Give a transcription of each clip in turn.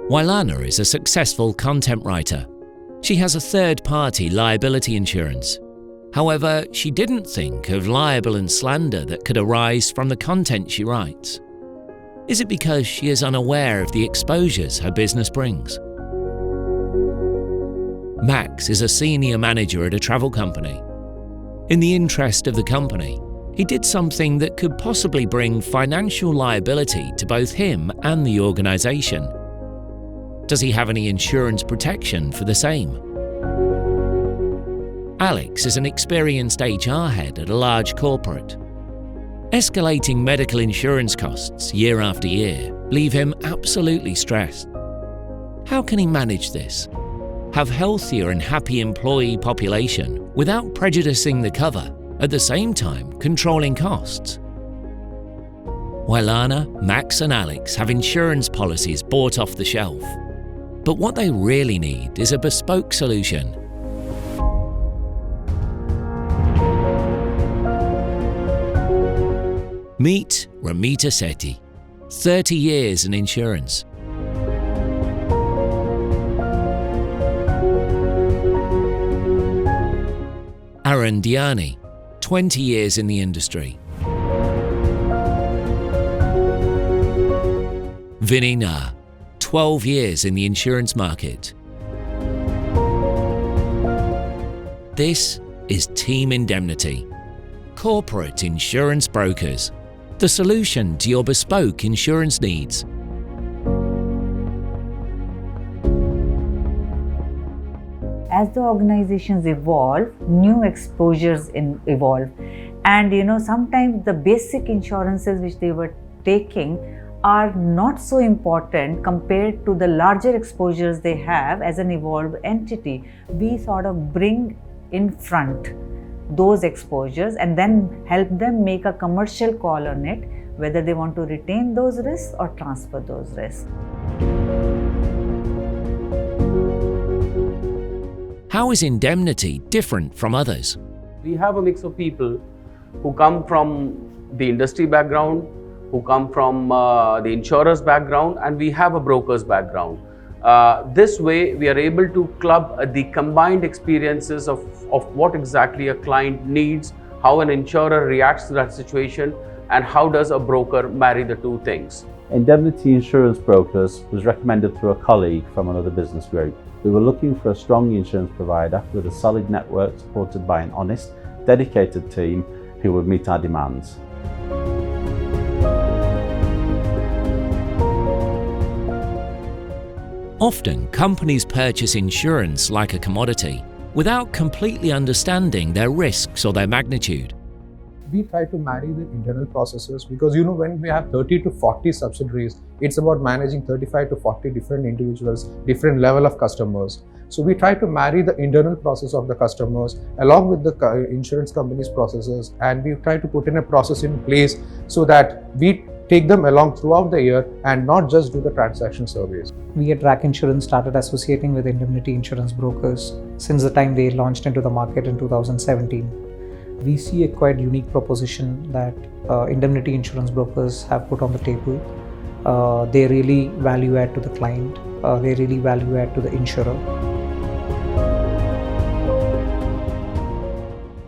Wailana is a successful content writer. She has a third-party liability insurance. However, she didn't think of libel and slander that could arise from the content she writes. Is it because she is unaware of the exposures her business brings? Max is a senior manager at a travel company. In the interest of the company, he did something that could possibly bring financial liability to both him and the organization. Does he have any insurance protection for the same? Alex is an experienced HR head at a large corporate. Escalating medical insurance costs year after year leave him absolutely stressed. How can he manage this? Have healthier and happy employee population without prejudicing the cover, at the same time controlling costs? Wailana, Max and Alex have insurance policies bought off the shelf. But what they really need is a bespoke solution. Meet Ramita Sethi, 30 years in insurance. Arun Diani, 20 years in the industry. Vinny Na, 12 years in the insurance market. This is Team Indemnity, corporate insurance brokers, the solution to your bespoke insurance needs. As the organizations evolve, new exposures evolve. And sometimes the basic insurances which they were taking are not so important compared to the larger exposures they have as an evolved entity. We sort of bring in front those exposures and then help them make a commercial call on it, whether they want to retain those risks or transfer those risks. How is Indemnity different from others? We have a mix of people who come from the industry background, who come from the insurer's background, and we have a broker's background. This way, we are able to club the combined experiences of what exactly a client needs, how an insurer reacts to that situation, and how does a broker marry the two things. Indemnity Insurance Brokers was recommended through a colleague from another business group. We were looking for a strong insurance provider with a solid network supported by an honest, dedicated team who would meet our demands. Often, companies purchase insurance like a commodity without completely understanding their risks or their magnitude. We try to marry the internal processes because when we have 30 to 40 subsidiaries, it's about managing 35 to 40 different individuals, different level of customers. So we try to marry the internal process of the customers along with the insurance company's processes, and we try to put in a process in place so that we take them along throughout the year and not just do the transaction surveys. We at Rack Insurance started associating with Indemnity Insurance Brokers since the time they launched into the market in 2017. We see a quite unique proposition that Indemnity Insurance Brokers have put on the table. They really value add to the client. They really value add to the insurer.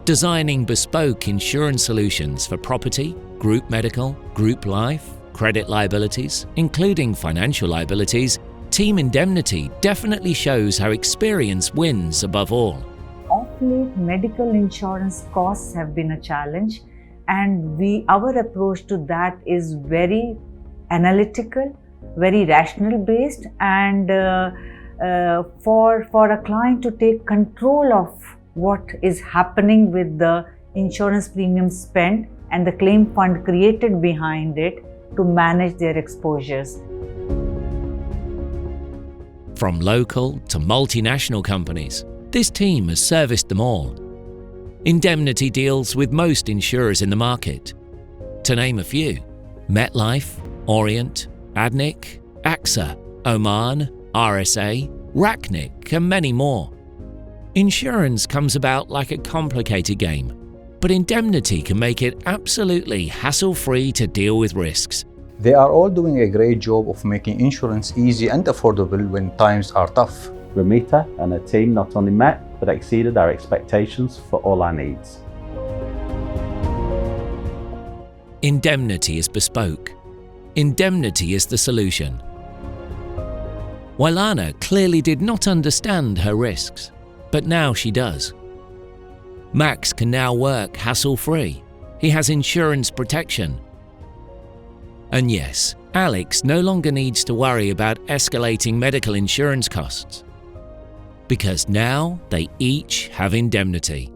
Designing bespoke insurance solutions for property, group medical, group life, credit liabilities, including financial liabilities, Team Indemnity definitely shows how experience wins above all. Of late, medical insurance costs have been a challenge, and our approach to that is very analytical, very rational based, and for a client to take control of what is happening with the insurance premium spent and the claim fund created behind it to manage their exposures. From local to multinational companies, this team has serviced them all. Indemnity deals with most insurers in the market. To name a few: MetLife, Orient, Adnic, AXA, Oman, RSA, Racnic, and many more. Insurance comes about like a complicated game, but Indemnity can make it absolutely hassle-free to deal with risks. They are all doing a great job of making insurance easy and affordable when times are tough. Ramita and her team not only met but exceeded our expectations for all our needs. Indemnity is bespoke. Indemnity is the solution. While Anna clearly did not understand her risks, but now she does. Max can now work hassle-free. He has insurance protection. And yes, Alex no longer needs to worry about escalating medical insurance costs, because now they each have indemnity.